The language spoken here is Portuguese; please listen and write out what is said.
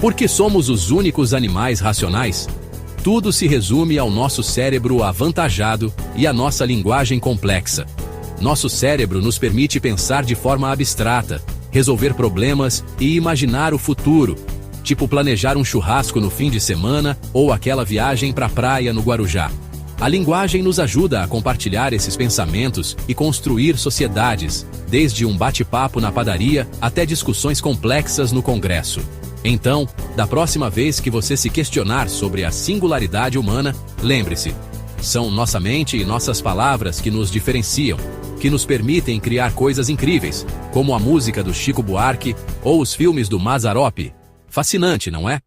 Porque somos os únicos animais racionais? Tudo se resume ao nosso cérebro avantajado e à nossa linguagem complexa. Nosso cérebro nos permite pensar de forma abstrata, resolver problemas e imaginar o futuro, tipo planejar um churrasco no fim de semana ou aquela viagem para a praia no Guarujá. A linguagem nos ajuda a compartilhar esses pensamentos e construir sociedades, desde um bate-papo na padaria até discussões complexas no Congresso. Então, da próxima vez que você se questionar sobre a singularidade humana, lembre-se, são nossa mente e nossas palavras que nos diferenciam, que nos permitem criar coisas incríveis, como a música do Chico Buarque ou os filmes do Mazzaropi. Fascinante, não é?